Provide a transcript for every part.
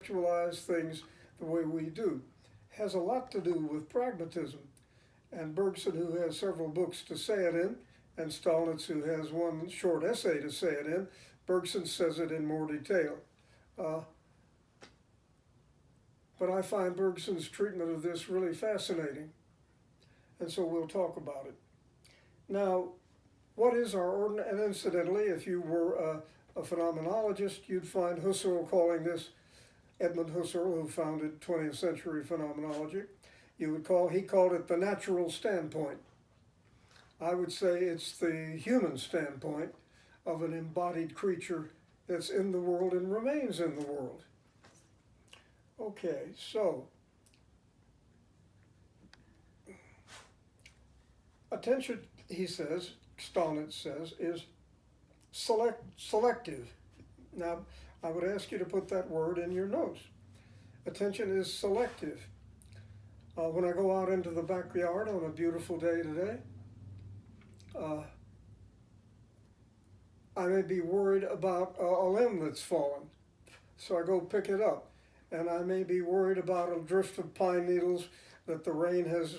conceptualize things the way we do. Has a lot to do with pragmatism. And Bergson, who has several books to say it in, and Stolnitz, who has one short essay to say it in, Bergson says it in more detail. Uh, but I find Bergson's treatment of this really fascinating, and so we'll talk about it. Now, what is our ordinary, and incidentally, if you were a phenomenologist, you'd find Husserl calling this, Edmund Husserl, who founded 20th century phenomenology, he called it the natural standpoint. I would say it's the human standpoint of an embodied creature that's in the world and remains in the world. Okay, so attention, he says, Stolnitz says, is selective. Now, I would ask you to put that word in your notes. Attention is selective. When I go out into the backyard on a beautiful day today, I may be worried about a limb that's fallen, so I go pick it up. And I may be worried about a drift of pine needles that the rain has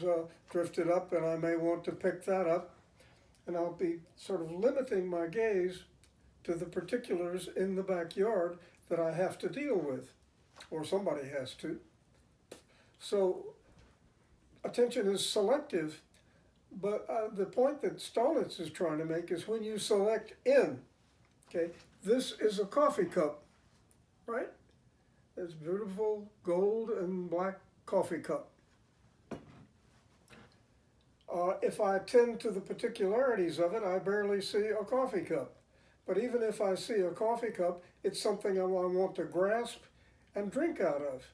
drifted up, and I may want to pick that up. And I'll be sort of limiting my gaze to the particulars in the backyard that I have to deal with, or somebody has to. So attention is selective, but the point that Stolnitz is trying to make is when you select in, okay, this is a coffee cup, right? It's beautiful gold and black coffee cup. If I attend to the particularities of it, I barely see a coffee cup. But even if I see a coffee cup, it's something I want to grasp and drink out of.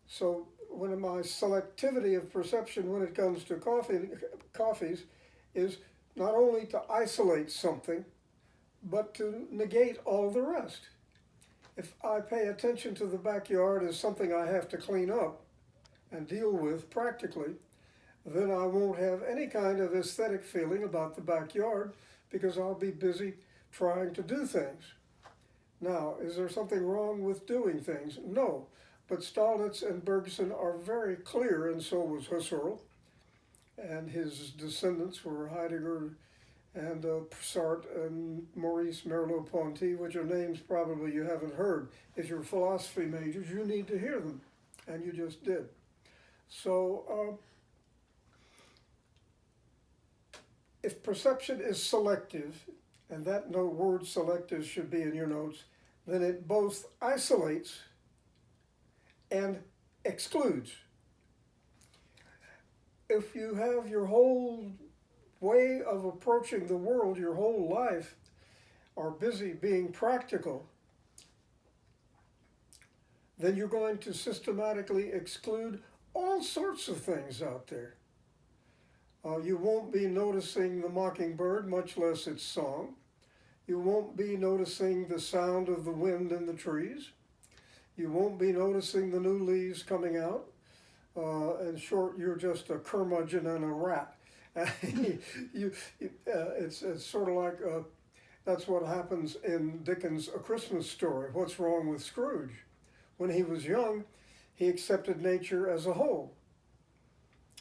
So when my selectivity of perception when it comes to coffees is not only to isolate something, but to negate all the rest. If I pay attention to the backyard as something I have to clean up and deal with practically, then I won't have any kind of aesthetic feeling about the backyard because I'll be busy trying to do things. Now, is there something wrong with doing things? No, but Stolnitz and Bergson are very clear, and so was Husserl, and his descendants were Heidegger and Sartre and Maurice Merleau-Ponty, which are names probably you haven't heard. If you're philosophy majors, you need to hear them, and you just did. So if perception is selective, and that word selective should be in your notes, then it both isolates and excludes. If you have your whole way of approaching the world, your whole life, are busy being practical, then you're going to systematically exclude all sorts of things out there. You won't be noticing the mockingbird, much less its song. You won't be noticing the sound of the wind in the trees. You won't be noticing the new leaves coming out. In short, you're just a curmudgeon and a rat. It's sort of like, that's what happens in Dickens' A Christmas Story. What's wrong with Scrooge? When he was young, he accepted nature as a whole.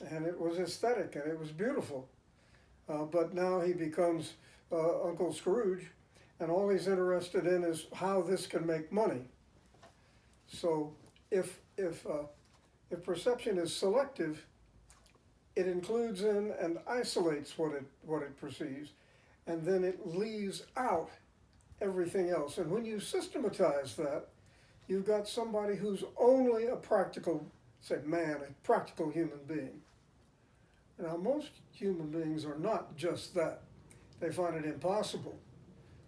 And it was aesthetic and it was beautiful. But now he becomes Uncle Scrooge, and all he's interested in is how this can make money. So if perception is selective, it includes in and isolates what it perceives, and then it leaves out everything else. And when you systematize that, you've got somebody who's only a practical, say man, a practical human being. Now, most human beings are not just that. They find it impossible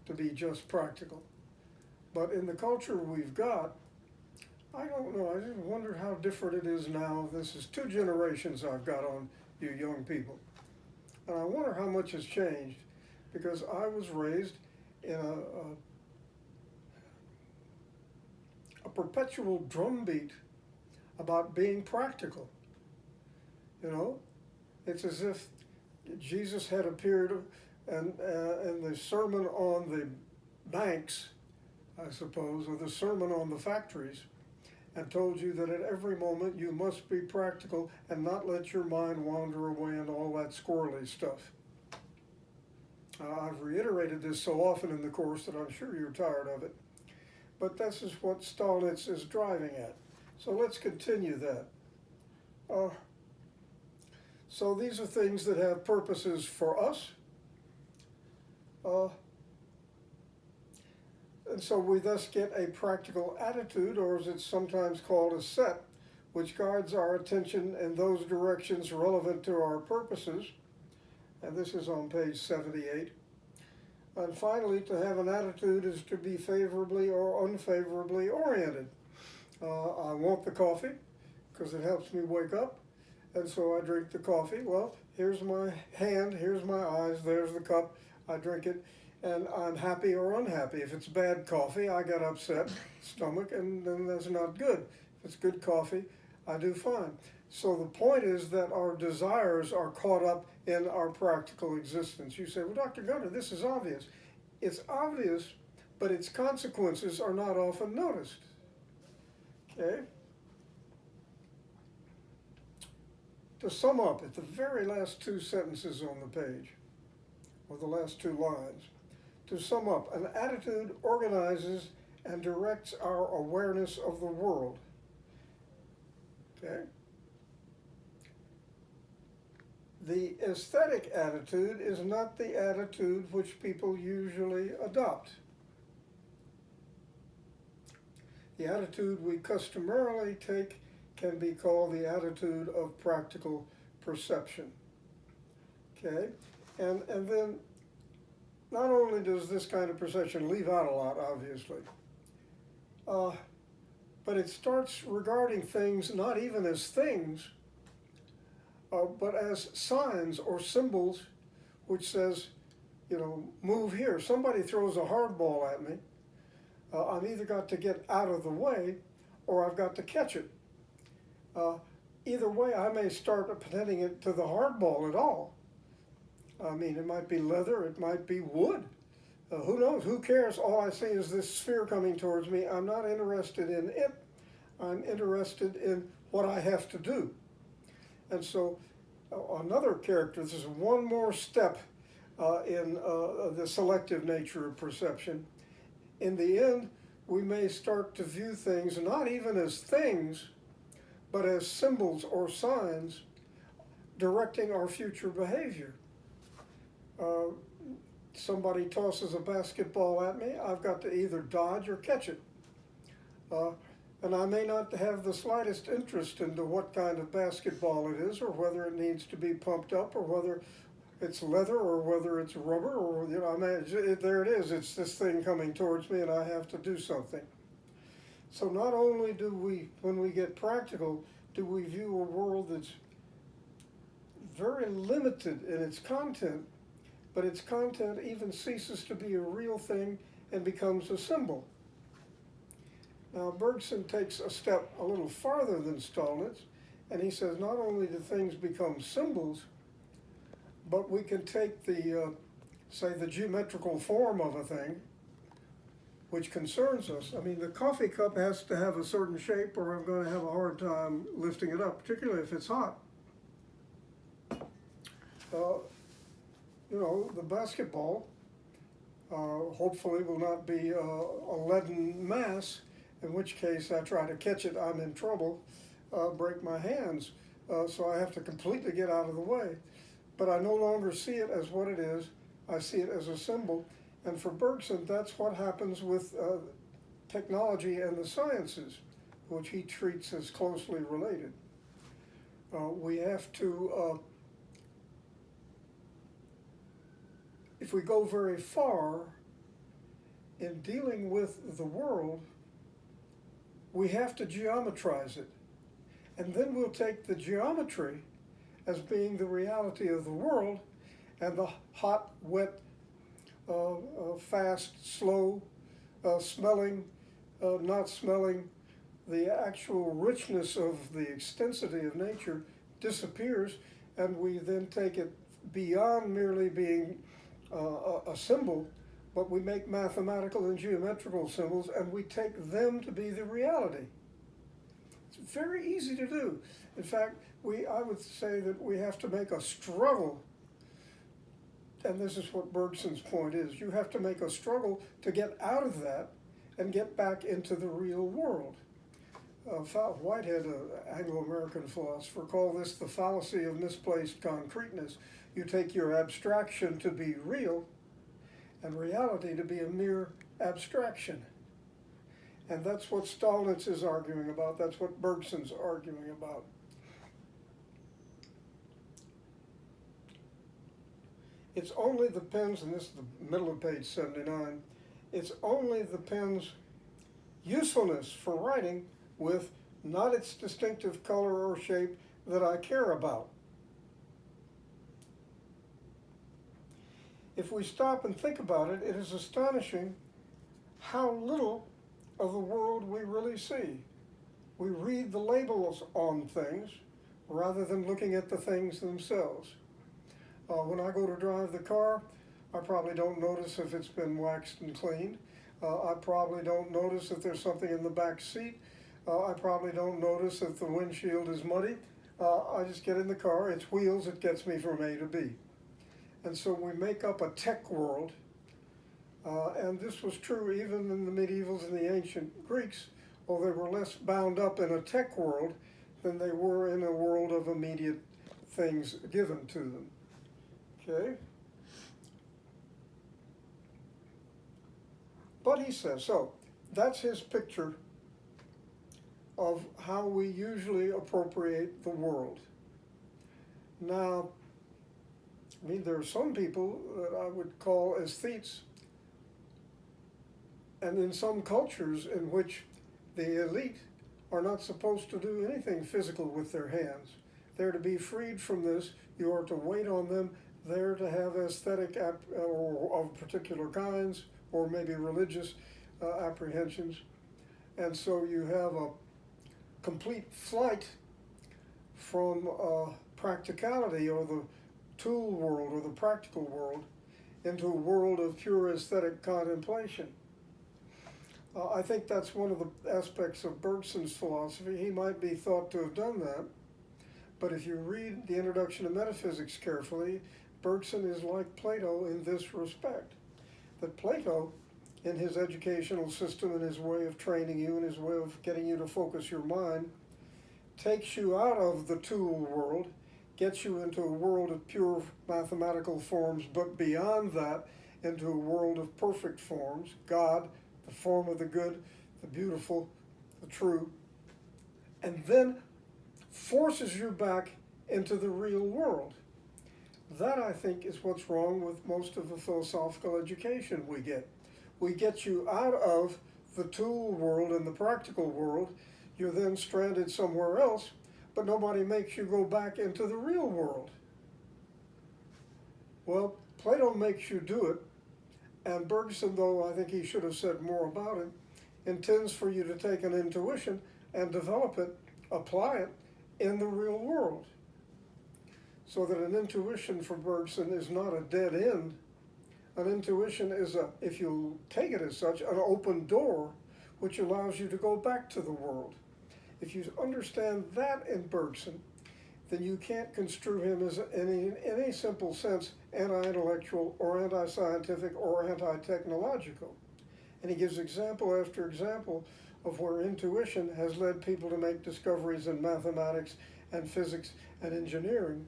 to be just practical. But in the culture we've got, I don't know, I just wonder how different it is now. This is 2 generations I've got on you young people. And I wonder how much has changed, because I was raised in a perpetual drumbeat about being practical. You know, it's as if Jesus had appeared and the Sermon on the Banks, I suppose, or the Sermon on the Factories, and told you that at every moment you must be practical and not let your mind wander away and all that squirrely stuff. I've reiterated this so often in the course that I'm sure you're tired of it. But this is what Stolnitz is driving at. So let's continue that. So these are things that have purposes for us. And so we thus get a practical attitude, or as it's sometimes called, a set, which guides our attention in those directions relevant to our purposes. And this is on page 78. And finally, to have an attitude is to be favorably or unfavorably oriented. I want the coffee because it helps me wake up, and so I drink the coffee. Well, here's my hand, here's my eyes, there's the cup, I drink it, and I'm happy or unhappy. If it's bad coffee, I get upset, stomach, and then that's not good. If it's good coffee, I do fine. So the point is that our desires are caught up in our practical existence. You say, well, Dr. Gunter, this is obvious. It's obvious, but its consequences are not often noticed. Okay? To sum up, at the very last two sentences on the page, or the last two lines, to sum up, an attitude organizes and directs our awareness of the world. Okay? The aesthetic attitude is not the attitude which people usually adopt. The attitude we customarily take can be called the attitude of practical perception. Okay? And then not only does this kind of perception leave out a lot, obviously, but it starts regarding things not even as things, but as signs or symbols which says, move here. Somebody throws a hard ball at me. I've either got to get out of the way or I've got to catch it. Either way, I may start appending it to the hard ball at all. I mean, it might be leather, it might be wood. Who knows? Who cares? All I see is this sphere coming towards me. I'm not interested in it. I'm interested in what I have to do. And so another character, this is one more step in the selective nature of perception. In the end, we may start to view things not even as things, but as symbols or signs directing our future behavior. Somebody tosses a basketball at me, I've got to either dodge or catch it. And I may not have the slightest interest into what kind of basketball it is, or whether it needs to be pumped up, or whether it's leather, or whether it's rubber, or, there it is, it's this thing coming towards me and I have to do something. So not only do we, when we get practical, do we view a world that's very limited in its content, but its content even ceases to be a real thing and becomes a symbol. Now, Bergson takes a step a little farther than Stolnitz, and he says not only do things become symbols, but we can take the, say, the geometrical form of a thing, which concerns us. I mean, the coffee cup has to have a certain shape or I'm going to have a hard time lifting it up, particularly if it's hot. The basketball hopefully will not be a leaden mass, in which case I try to catch it, I'm in trouble, break my hands. So I have to completely get out of the way. But I no longer see it as what it is, I see it as a symbol. And for Bergson, that's what happens with technology and the sciences, which he treats as closely related. We have to, if we go very far in dealing with the world, we have to geometrize it. And then we'll take the geometry as being the reality of the world, and the hot, wet, fast, slow, smelling, not smelling, the actual richness of the extensity of nature disappears, and we then take it beyond merely being a symbol, but we make mathematical and geometrical symbols, and we take them to be the reality. very easy to do. In fact, I would say that we have to make a struggle, and this is what Bergson's point is. You have to make a struggle to get out of that and get back into the real world. Whitehead, an Anglo-American philosopher, called this the fallacy of misplaced concreteness. You take your abstraction to be real and reality to be a mere abstraction. And that's what Stolnitz is arguing about. That's what Bergson's arguing about. It's only the pen's, and this is the middle of page 79, it's only the pen's usefulness for writing with not its distinctive color or shape that I care about. If we stop and think about it, it is astonishing how little of the world we really see. We read the labels on things rather than looking at the things themselves. When I go to drive the car, I probably don't notice if it's been waxed and cleaned. I probably don't notice if there's something in the back seat. I probably don't notice if the windshield is muddy. I just get in the car, it's wheels, it gets me from A to B. And so we make up a tech world, and this was true even in the medievals and the ancient Greeks, although they were less bound up in a tech world than they were in a world of immediate things given to them. Okay? But he says, so that's his picture of how we usually appropriate the world. Now, I mean, there are some people that I would call aesthetes, and in some cultures in which the elite are not supposed to do anything physical with their hands. They're to be freed from this. You are to wait on them. They're to have aesthetic or of particular kinds, or maybe religious apprehensions. And so you have a complete flight from practicality, or the tool world, or the practical world, into a world of pure aesthetic contemplation. I think that's one of the aspects of Bergson's philosophy. He might be thought to have done that, but if you read the Introduction to Metaphysics carefully, Bergson is like Plato in this respect. That Plato, in his educational system and his way of training you and his way of getting you to focus your mind, takes you out of the tool world, gets you into a world of pure mathematical forms, but beyond that, into a world of perfect forms, God, the form of the good, the beautiful, the true, and then forces you back into the real world. That, I think, is what's wrong with most of the philosophical education we get. We get you out of the tool world and the practical world. You're then stranded somewhere else, but nobody makes you go back into the real world. Well, Plato makes you do it, and Bergson, though I think he should have said more about it, intends for you to take an intuition and develop it, apply it in the real world. So that an intuition for Bergson is not a dead end. An intuition is, if you take it as such, an open door which allows you to go back to the world. If you understand that in Bergson, then you can't construe him as in any simple sense anti-intellectual or anti-scientific or anti-technological. And he gives example after example of where intuition has led people to make discoveries in mathematics and physics and engineering.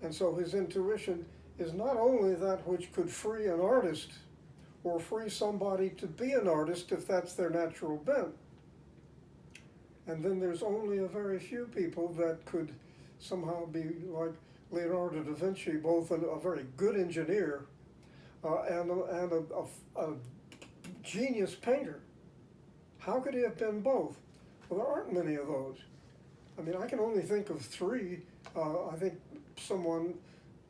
And so his intuition is not only that which could free an artist or free somebody to be an artist if that's their natural bent. And then there's only a very few people that could somehow be like Leonardo da Vinci, both a very good engineer and a genius painter. How could he have been both? Well, there aren't many of those. I mean, I can only think of three. I think someone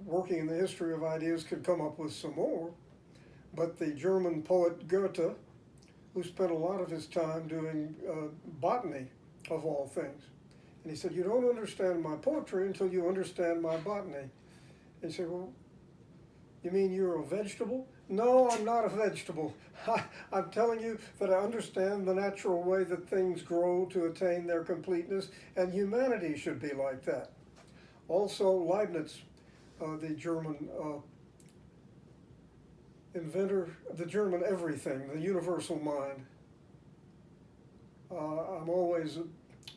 working in the history of ideas could come up with some more. But the German poet Goethe, who spent a lot of his time doing botany, of all things. And he said, you don't understand my poetry until you understand my botany. And he said, well, you mean you're a vegetable No, I'm not a vegetable. I'm telling you that I understand the natural way that things grow to attain their completeness, and humanity should be like that. Also, Leibniz, the German inventor, the German everything, the universal mind. I'm always,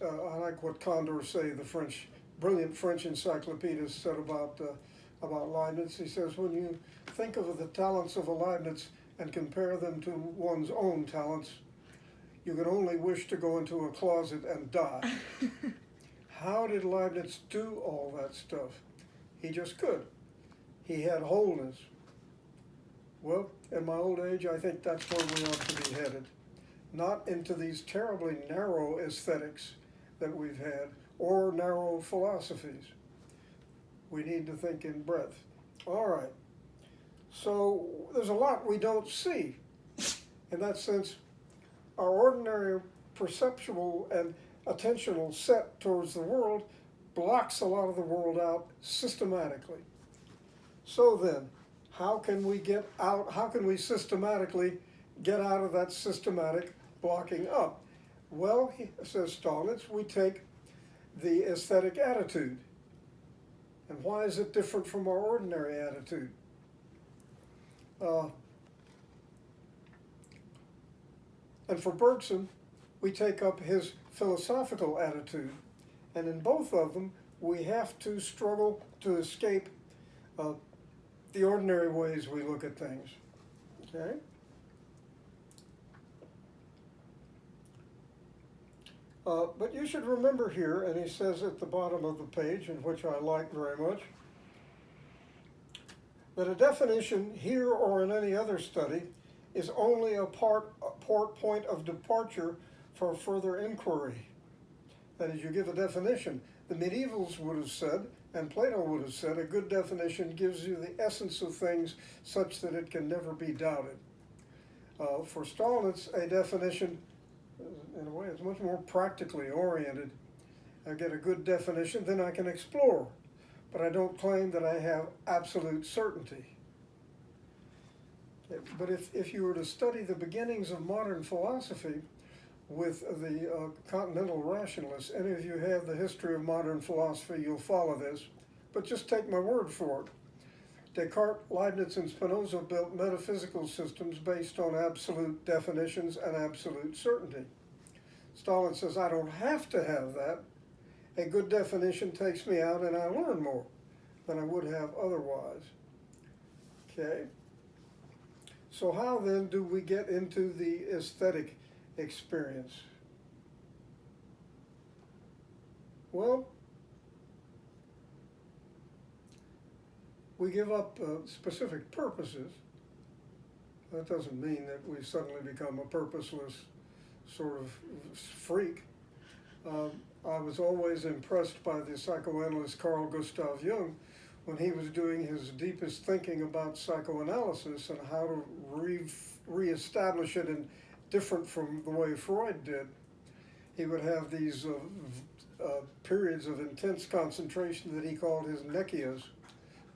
I like what Condorcet, the French, brilliant French encyclopedist, said about Leibniz. He says, when you think of the talents of a Leibniz and compare them to one's own talents, you can only wish to go into a closet and die. How did Leibniz do all that stuff? He just could. He had wholeness. Well, in my old age, I think that's where we ought to be headed. Not into these terribly narrow aesthetics that we've had, or narrow philosophies. We need to think in breadth. All right. So there's a lot we don't see. In that sense, our ordinary perceptual and attentional set towards the world blocks a lot of the world out systematically. So then, how can we get out, how can we systematically get out of that systematic blocking up? Well, says Stolnitz, we take the aesthetic attitude. And why is it different from our ordinary attitude? And for Bergson, we take up his philosophical attitude. And in both of them, we have to struggle to escape the ordinary ways we look at things. Okay? But you should remember here, and he says at the bottom of the page, and which I like very much, that a definition here or in any other study is only a point of departure for further inquiry. That is, you give a definition. The medievals would have said, and Plato would have said, a good definition gives you the essence of things such that it can never be doubted. For Stolnitz, a definition, in a way, is much more practically oriented. I get a good definition, then I can explore. But I don't claim that I have absolute certainty. But if you were to study the beginnings of modern philosophy with the continental rationalists, any of you have the history of modern philosophy, you'll follow this. But just take my word for it. Descartes, Leibniz, and Spinoza built metaphysical systems based on absolute definitions and absolute certainty. Stalin says, I don't have to have that. A good definition takes me out and I learn more than I would have otherwise. Okay? So how then do we get into the aesthetic experience? Well, we give up specific purposes. That doesn't mean that we suddenly become a purposeless sort of freak. I was always impressed by the psychoanalyst Carl Gustav Jung when he was doing his deepest thinking about psychoanalysis and how to reestablish it in different from the way Freud did. He would have these periods of intense concentration that he called his nekias,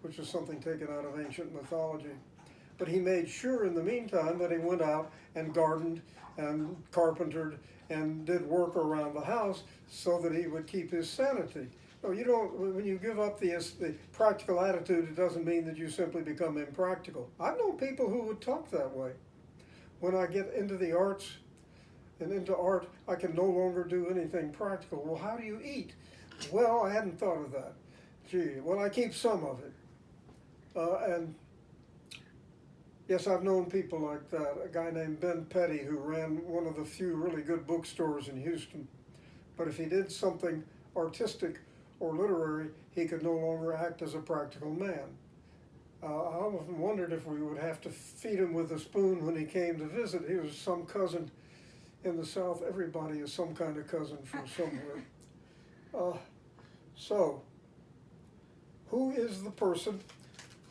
which is something taken out of ancient mythology. But he made sure in the meantime that he went out and gardened and carpentered and did work around the house so that he would keep his sanity. No, you don't, when you give up the practical attitude, it doesn't mean that you simply become impractical. I've known people who would talk that way. When I get into the arts and into art, I can no longer do anything practical. Well, how do you eat? Well, I hadn't thought of that. Gee, well, I keep some of it. And yes, I've known people like that. A guy named Ben Petty who ran one of the few really good bookstores in Houston. But if he did something artistic or literary, he could no longer act as a practical man. I often wondered if we would have to feed him with a spoon when he came to visit. He was some cousin in the South. Everybody is some kind of cousin from somewhere. So, who is the person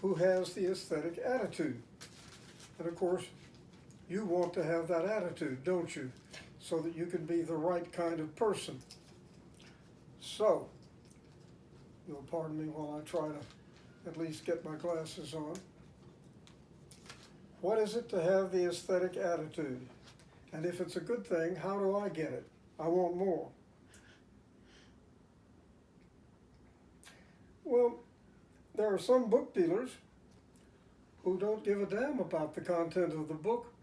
who has the aesthetic attitude? And of course, you want to have that attitude, don't you? So that you can be the right kind of person. So, you'll pardon me while I try to at least get my glasses on. What is it to have the aesthetic attitude? And if it's a good thing, how do I get it? I want more. Well, there are some book dealers who don't give a damn about the content of the book,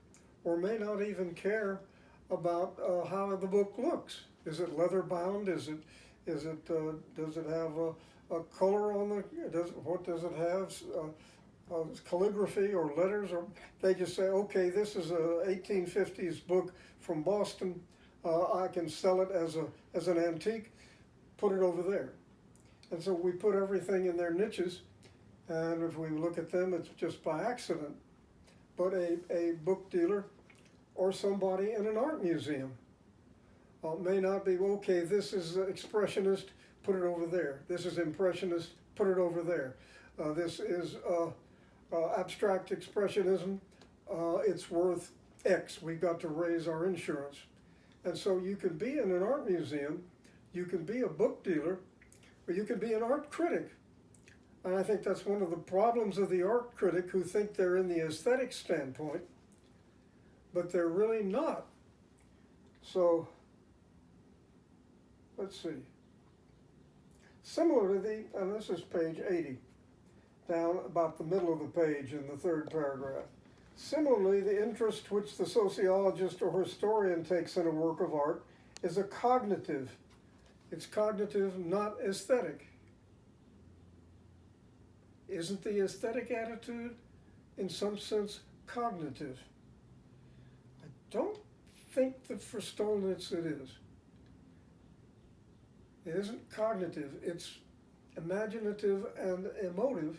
or may not even care about how the book looks. Is it leather bound? Does it have a color on the? What does it have? Calligraphy or letters? Or they just say, okay, this is a 1850s book from Boston. I can sell it as an antique. Put it over there. And so we put everything in their niches, and if we look at them, it's just by accident. But a book dealer or somebody in an art museum may not be, okay, this is expressionist, put it over there. This is impressionist, put it over there. This is abstract expressionism, it's worth X. We've got to raise our insurance. And so you can be in an art museum, you can be a book dealer, or you can be an art critic. And I think that's one of the problems of the art critic, who think they're in the aesthetic standpoint, but they're really not. So, let's see. Similar to and this is page 80, down about the middle of the page in the third paragraph. Similarly, the interest which the sociologist or historian takes in a work of art is a cognitive. It's cognitive, not aesthetic. Isn't the aesthetic attitude, in some sense, cognitive? I don't think that for Stolnitz it is. It isn't cognitive, it's imaginative and emotive,